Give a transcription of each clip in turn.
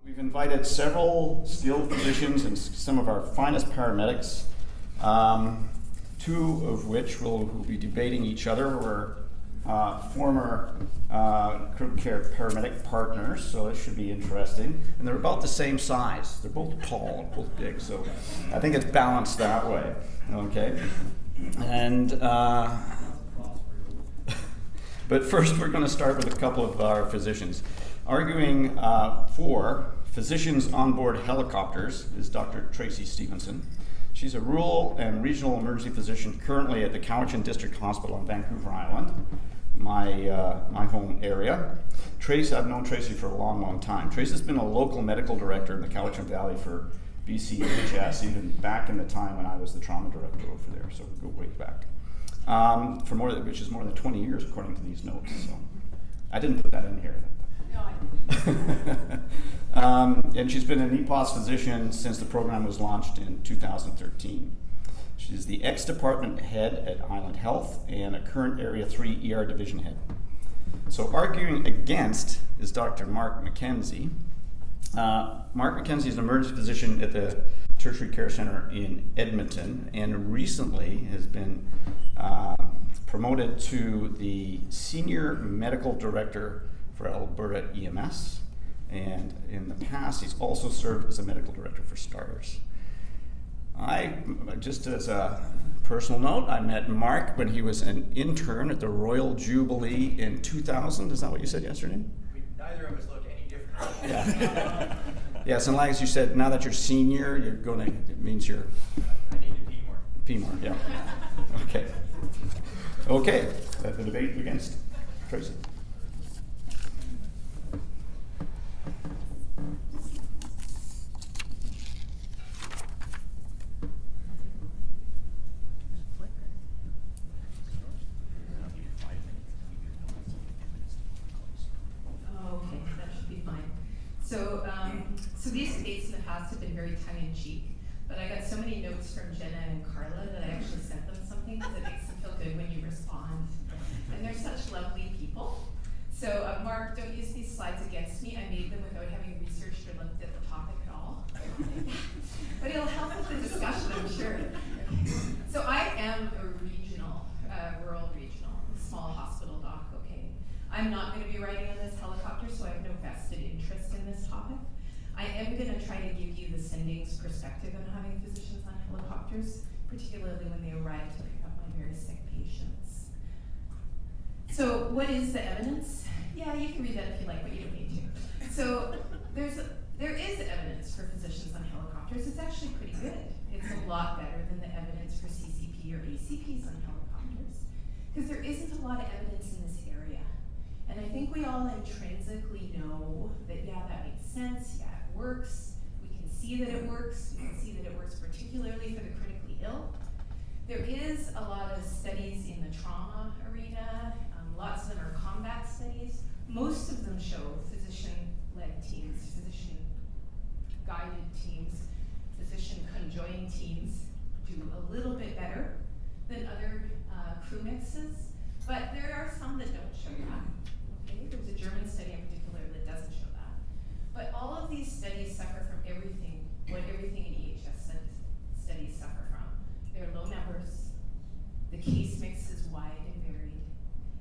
We've invited several skilled physicians and some of our finest paramedics, two of which will be debating each other. We're former critical care paramedic partners, so it should be interesting. And they're about the same size. They're both tall, both big, so I think it's balanced that way. Okay, and but first we're going to start with a couple of our physicians. Arguing for physicians on board helicopters is Dr. Tracy Stephenson. She's a rural and regional emergency physician currently at the Cowichan District Hospital on Vancouver Island, my home area. Tracy, I've known Tracy for a long, long time. Tracy's been a local medical director in the Cowichan Valley for BCHS, even back in the time when I was the trauma director over there, so we go way back. Which is more than 20 years according to these notes. So I didn't put that in here. No, I didn't. And she's been an EPOS physician since the program was launched in 2013. She's the ex-department head at Island Health and a current Area 3 ER division head. So arguing against is Dr. Mark MacKenzie. Mark MacKenzie is an emergency physician at the Tertiary Care Center in Edmonton and recently has been promoted to the Senior Medical Director for Alberta EMS, and in the past he's also served as a medical director for Starters. Just as a personal note, I met Mark when he was an intern at the Royal Jubilee in 2000. Is that what you said yesterday? Neither of us look any different. Yeah. Yes, and like as you said, now that you're senior, it means you're... I need to pee more. Pee more, yeah. Okay. Okay, the debate against Tracy. So these debates in the past have been very tongue-in-cheek, but I got so many notes from Jenna and Carla that I actually sent them something because it makes them feel good when you respond. And they're such lovely people. So Mark, don't use these slides against me. I made them without having researched or looked at the topic at all. But it'll help with the discussion, I'm sure. So I am a regional, rural regional, small hospital doc, okay? I'm not going to be writing on this helicopter, so I have no vested interest in this topic. I am going to try to give you the sending's perspective on having physicians on helicopters, particularly when they arrive to pick up my very sick patients. So what is the evidence? Yeah, you can read that if you like, but you don't need to. So there is evidence for physicians on helicopters. It's actually pretty good. It's a lot better than the evidence for CCP or ACPs on helicopters, because there isn't a lot of evidence in this area. And I think we all intrinsically know that, yeah, that makes sense, yeah, it works. We can see that it works. We can see that it works particularly for the critically ill. There is a lot of studies in the trauma arena. Lots of them are combat studies. Most of them show physician-led teams, physician-guided teams, physician-conjoined teams do a little bit better than other crew mixes, but there are some that don't show that. Okay, there's a German study in particular that doesn't show that. But all of these studies suffer from what everything in EHS studies suffer from. They're low numbers, the case mix is wide and varied,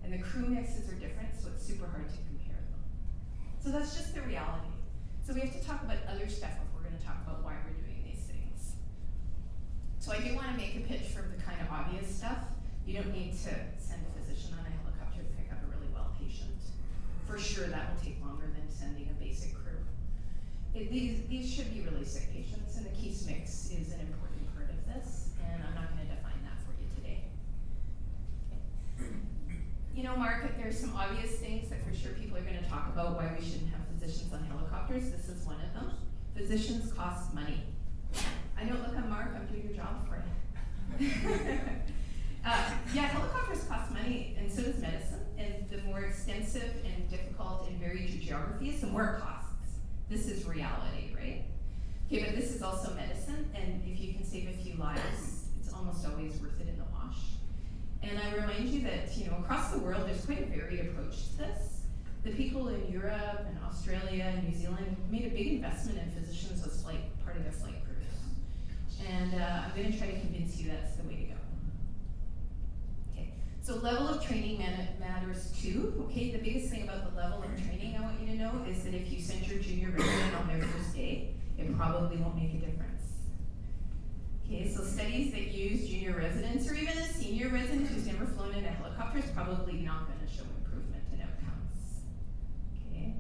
and the crew mixes are different, so it's super hard to compare them. So that's just the reality. So we have to talk about other stuff if we're going to talk about why we're doing these things. So I do want to make a pitch for the kind of obvious stuff. You don't need to send a physician on a helicopter to pick up a really well patient. For sure, that will take longer than sending a basic crew. These should be really sick patients, and the case mix is an important part of this, and I'm not going to define that for you today. You know, Mark, there's some obvious things that for sure people are going to talk about why we shouldn't have physicians on helicopters. This is one of them. Physicians cost money. I know, look, I'm Mark, I'm doing your job for you. Yeah, helicopters cost money, and so does medicine. And the more extensive and difficult and varied your geography is, the more it costs. This is reality, right? Okay, but this is also medicine, and if you can save a few lives, it's almost always worth it in the wash. And I remind you that, across the world, there's quite a varied approach to this. The people in Europe and Australia and New Zealand made a big investment in physicians as part of their flight crews. And I'm going to try to convince you that's the way to go. Okay, so level of training matters too. Okay, the biggest thing about the level of training I want you to know is that if you send your junior resident on their first day, it probably won't make a difference. Okay, so studies that use junior residents or even a senior resident who's never flown in a helicopter is probably not going to show improvement in outcomes. Okay,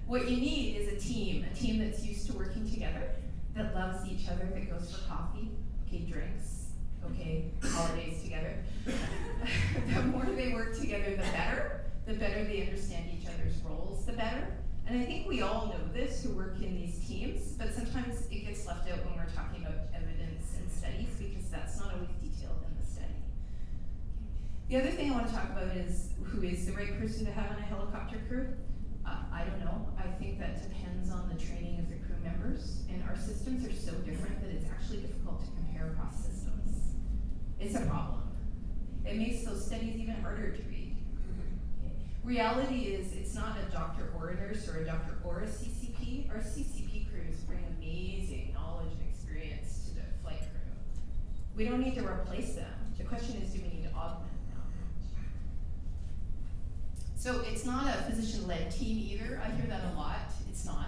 what you need is a team that's used to working together, that loves each other, that goes for coffee, okay, drinks, okay, holidays together. The more they work together, the better they understand each other's roles, the better. And I think we all know this who work in these teams, but sometimes it gets left out when we're talking about evidence and studies because that's not always detailed in the study. The other thing I want to talk about is who is the right person to have on a helicopter crew. I don't know. I think that depends on the training of the crew members, and our systems are so different that it's actually difficult to compare across systems. It's a problem. It makes those studies even harder to read. Okay. Reality is it's not a doctor or a nurse or a doctor or a CCP. Our CCP crews bring amazing knowledge and experience to the flight crew. We don't need to replace them. The question is, do we need to augment them? So it's not a physician-led team either. I hear that a lot. It's not.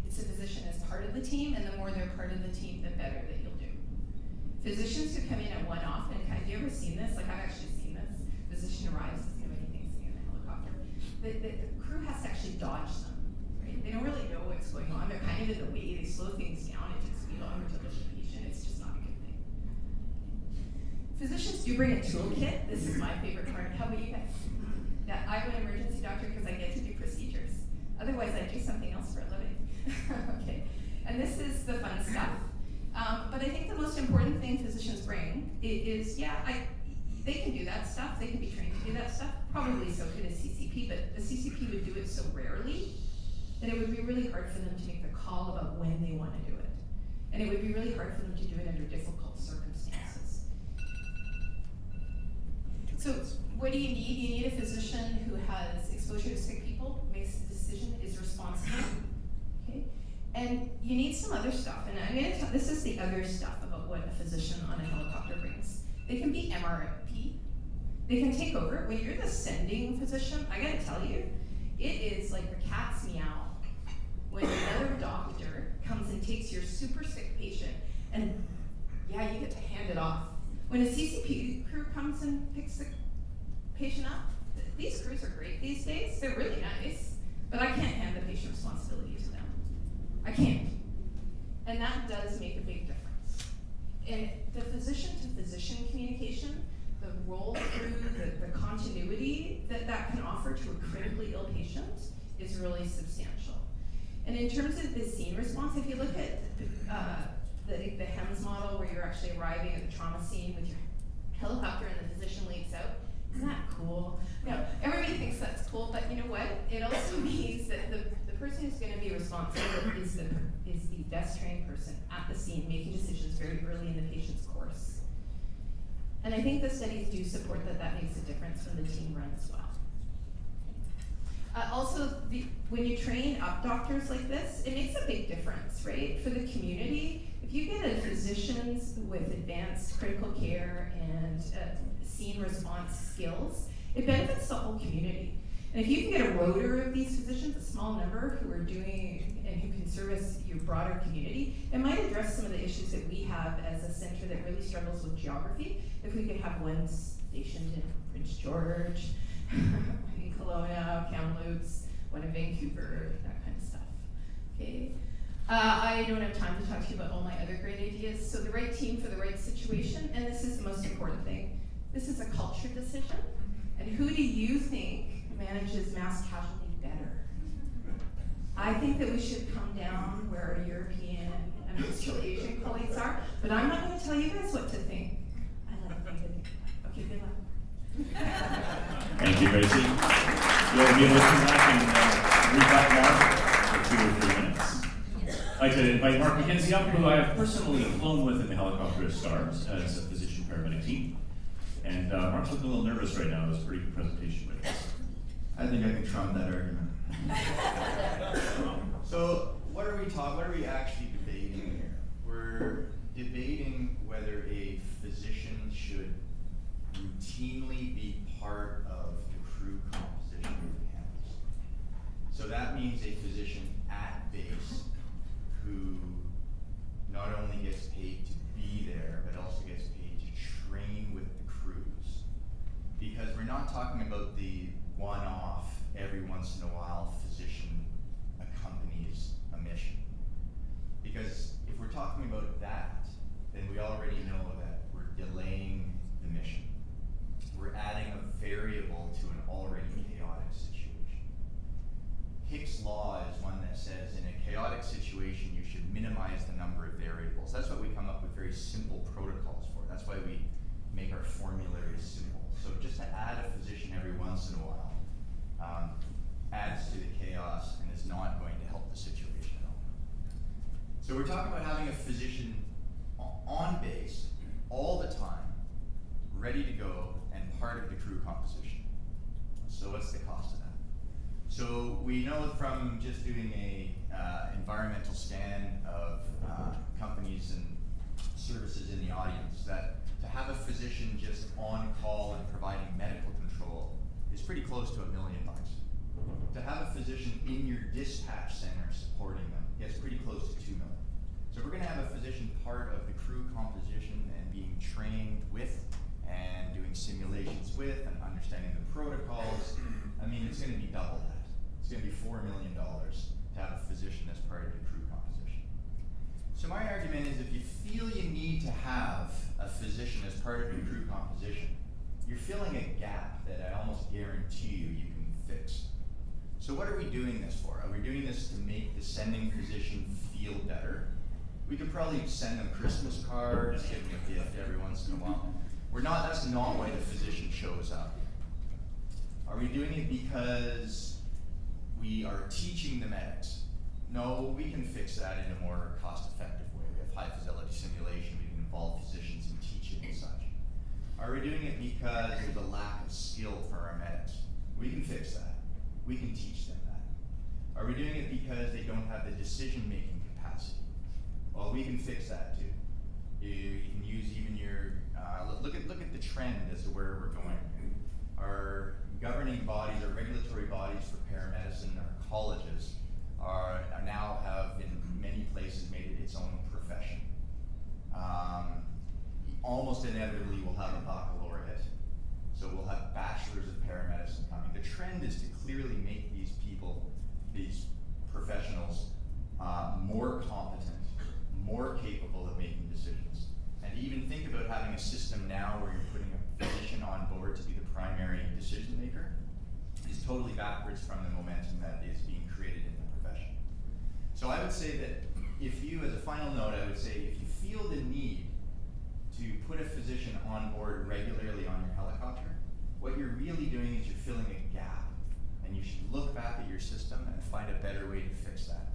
It's a physician as part of the team, and the more they're part of the team, the better that you'll do. Physicians who come in at one-off, and have you ever seen this? Like, I've actually seen this. Physician arrives, doesn't have anything sitting in the helicopter. The crew has to actually dodge them, right? They don't really know what's going on. They're kind of in the way. They slow things down. It takes way longer to lift the patient. It's just not a good thing. Physicians do bring a toolkit. This is my favorite part. How about you guys? Yeah, I'm an emergency doctor because I get to do procedures. Otherwise, I do something else for a living. Okay, and this is the fun stuff. But I think the most important thing physicians bring is, they can do that stuff. They can be trained to do that stuff. Probably so could a CCP, but a CCP would do it so rarely that it would be really hard for them to make the call about when they want to do it. And it would be really hard for them to do it under difficult circumstances. So what do you need? You need a physician who has exposure to sick people, makes the decision, is responsible. Okay? And you need some other stuff. And I'm going to tell, this is the other stuff about what a physician on a helicopter brings. They can be MRP. They can take over. When you're the sending physician, I got to tell you, it is like the cat's meow when another doctor comes and takes your super sick patient and you get to hand it off. When a CCP crew comes and picks the patient up, these crews are great these days. They're really nice, but I can't hand the patient responsibility to them. I can't. And that does make a big difference. And the physician-to-physician communication, the roll through, the continuity that can offer to a critically ill patient is really substantial. And in terms of the scene response, if you look at the HEMS model where you're actually arriving at the trauma scene with your helicopter and the physician leaps out, isn't that cool? Now, everybody thinks that's cool, but you know what? It also means that the person who's going to be responsible is the best trained person at the scene, making decisions very early in the patient's course. And I think the studies do support that makes a difference when the team runs well. Also, when you train up doctors like this, it makes a big difference, right? For the community, if you get physicians with advanced critical care and scene response skills, it benefits the whole community. And if you can get a rotor of these physicians, a small number who are doing and who can service your broader community, it might address some of the issues that we have as a center that really struggles with geography. If we could have one stationed in Prince George, in Kelowna, Kamloops, one in Vancouver, that kind of stuff. Okay. I don't have time to talk to you about all my other great ideas. So the right team for the right situation, and this is the most important thing. This is a culture decision. And who do you think manages mass casualty better? I think that we should come down where our European and Australasian colleagues are, but I'm not going to tell you guys what to think. I like them to think. Okay, good luck. Thank you, Tracy. You'll be able to come back and read back Mark for 2 or 3 minutes. I'd like to invite Mark MacKenzie up, who I have personally flown with in the helicopter at STARS as a physician paramedic team. And Mark's looking a little nervous right now. It was a pretty good presentation with us. I think I can trump that argument. So what are we actually debating here? We're debating whether a physician should routinely be part of the crew composition of panels. So that means a physician at base who not only gets paid to be there, but also gets paid to train with the crews. Because we're not talking about the one-off, every once in a while, physician accompanies a mission. Because if we're talking about that, then we already know that we're delaying the mission. We're adding a variable to an already chaotic situation. Hick's law is one that says in a chaotic situation, you should minimize the number of variables. That's what we come up with very simple protocols for. That's why we make our formularies simple. So just to add a physician every once in a while adds to the chaos and is not going to help the situation at all. So we're talking about having a physician on base all the time, ready to go, and part of the crew composition. So what's the cost of that? So we know from just doing a environmental scan of companies and services in the audience that to have a physician just on call and providing medical control is pretty close to $1 million. To have a physician in your dispatch center supporting them gets pretty close to $2 million. So we're going to have a physician part of the crew composition and being trained with and doing simulations with and understanding the protocols. I mean, it's going to be double that. It's going to be $4 million to have a physician as part of the crew composition. So my argument is if you feel you need to have a physician as part of your crew composition, you're filling a gap that I almost guarantee you can fix. So what are we doing this for? Are we doing this to make the sending physician feel better? We could probably send them Christmas cards, give them a gift every once in a while. That's not why the physician shows up. Are we doing it because we are teaching the medics? No, we can fix that in a more cost-effective way. We have high-fidelity simulation. We can involve physicians in teaching and such. Are we doing it because there's a lack of skill for our medics? We can fix that. We can teach them that. Are we doing it because they don't have the decision-making capacity? Well, we can fix that too. You can use even your, look at the trend as to where we're going. Our governing bodies, our regulatory bodies for paramedicine, our colleges, now have in many places made it its own profession. Almost inevitably we'll have a baccalaureate. So we'll have bachelors of paramedicine coming. The trend is to clearly make these people, these professionals, more competent, more capable of making decisions. And to even think about having a system now where you're putting a physician on board to be the primary decision maker is totally backwards from the momentum that is being created in the profession. So I would say that if you, as a final note, I would say if you feel the need to put a physician on board regularly on your helicopter, what you're really doing is you're filling a gap. And you should look back at your system and find a better way to fix that.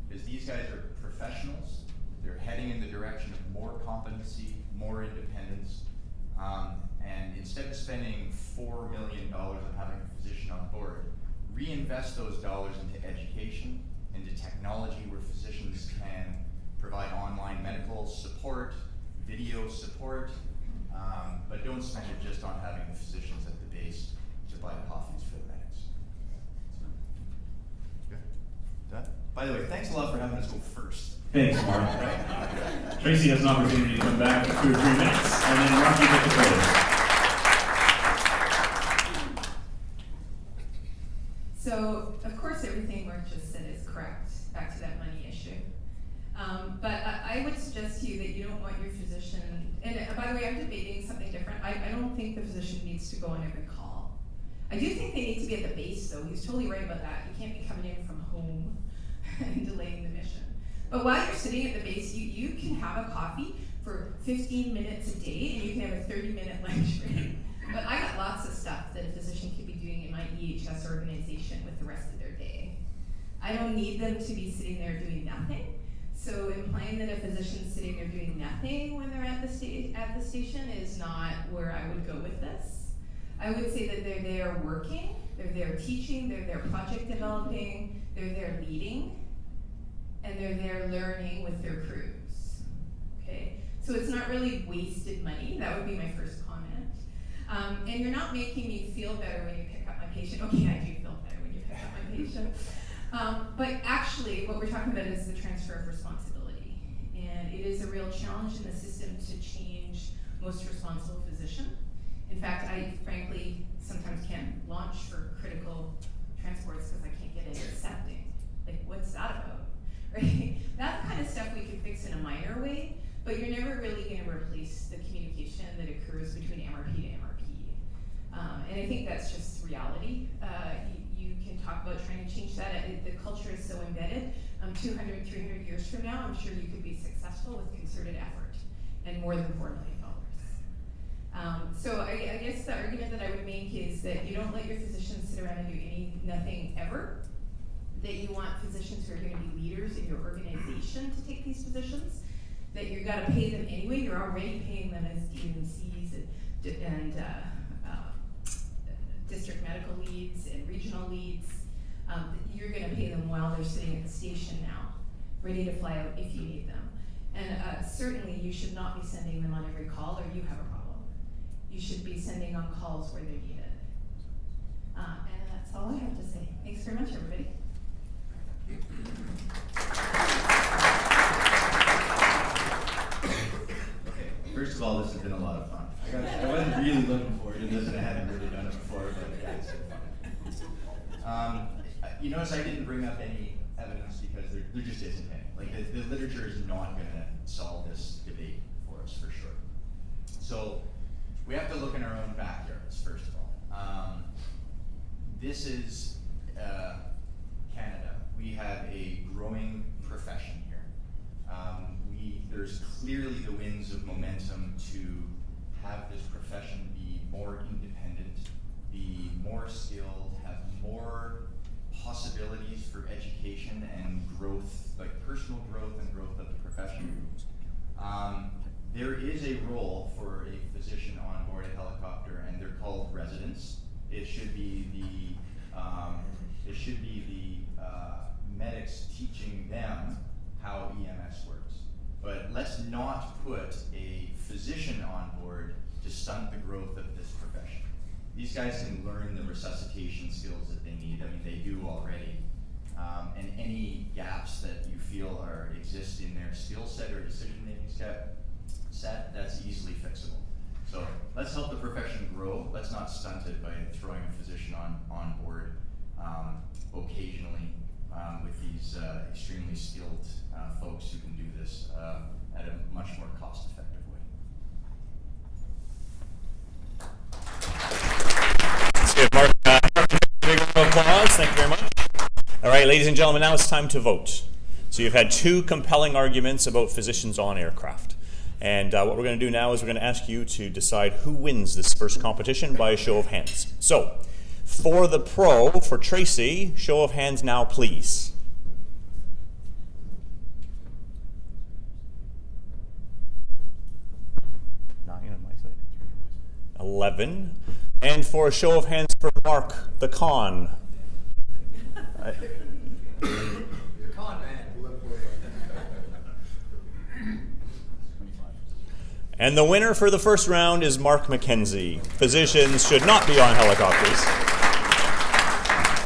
Because these guys are professionals, they're heading in the direction of more competency, more independence, and instead of spending $4 million on having a physician on board, reinvest those dollars into education, into technology where physicians can provide online medical support, video support, but don't spend it just on having the physicians at the base to buy coffees for the medics. Good? Done? By the way, thanks a lot for having us go first. Thanks, Mark. Tracy has an opportunity to come back for 2 or 3 minutes, and then Mark, you get to close. So, of course, everything Mark just said is correct, back to that money issue. But I would suggest to you that you don't want your physician, and by the way, I'm debating something different. I don't think the physician needs to go on every call. I do think they need to be at the base, though. He's totally right about that. You can't be coming in from home and delaying the mission. But while you're sitting at the base, you can have a coffee for 15 minutes a day, and you can have a 30-minute lunch break. But I got lots of stuff that a physician could be doing in my EHS organization with the rest of their day. I don't need them to be sitting there doing nothing. So implying that a physician's sitting there doing nothing when they're at the station is not where I would go with this. I would say that they're there working, they're there teaching, they're there project developing, they're there leading, and they're there learning with their crews, okay? So it's not really wasted money. That would be my first comment. And you're not making me feel better when you pick up my patient. Okay, I do feel better when you pick up my patient. But actually, what we're talking about is the transfer of responsibility. And it is a real challenge in the system to change most responsible physician. In fact, I frankly sometimes can't launch for critical transports because I can't get into septing. Like, what's that about, right? That kind of stuff we can fix in a minor way, but you're never really going to replace the communication that occurs between MRP to MRP. And I think that's just reality. You can talk about trying to change that. The culture is so embedded. 200, 300 years from now, I'm sure you could be successful with concerted effort and more than $4 million. So I guess the argument that I would make is that you don't let your physicians sit around and do nothing ever. That you want physicians who are going to be leaders in your organization to take these positions. That you've got to pay them anyway. You're already paying them as DMCs and district medical leads and regional leads. You're going to pay them while they're sitting at the station now, ready to fly out if you need them. And certainly you should not be sending them on every call or you have a problem. You should be sending on calls where they're needed. And that's all I have to say. Thanks very much, everybody. Okay, first of all, this has been a lot of fun. I wasn't really looking forward to this, and I hadn't really done it before, but yeah, it's been fun. You notice I didn't bring up any evidence because there just isn't any. Like, the literature is not going to solve this debate for us, for sure. So we have to look in our own backyards, first of all. This is Canada. We have a growing profession here. There's clearly the winds of momentum to have this profession be more independent, be more skilled, have more possibilities for education and growth, like personal growth and growth of the profession. There is a role for a physician on board a helicopter, and they're called residents. It should be the medics teaching them how EMS works. But let's not put a physician on board to stunt the growth of this profession. These guys can learn the resuscitation skills that they need. I mean, they do already. And any gaps that you feel exist in their skill set or decision-making set, that's easily fixable. So let's help the profession grow. Let's not stunt it by throwing a physician on board occasionally with these extremely skilled folks who can do this at a much more cost-effective way. Let's give Mark a big round of applause. Thank you very much. All right, ladies and gentlemen, now it's time to vote. So you've had two compelling arguments about physicians on aircraft. And what we're going to do now is we're going to ask you to decide who wins this first competition by a show of hands. So, for the pro, for Tracy, show of hands now, please. 9 on my side. 11. And for a show of hands for Mark, the con. Con man. And the winner for the first round is Mark MacKenzie. Physicians should not be on helicopters.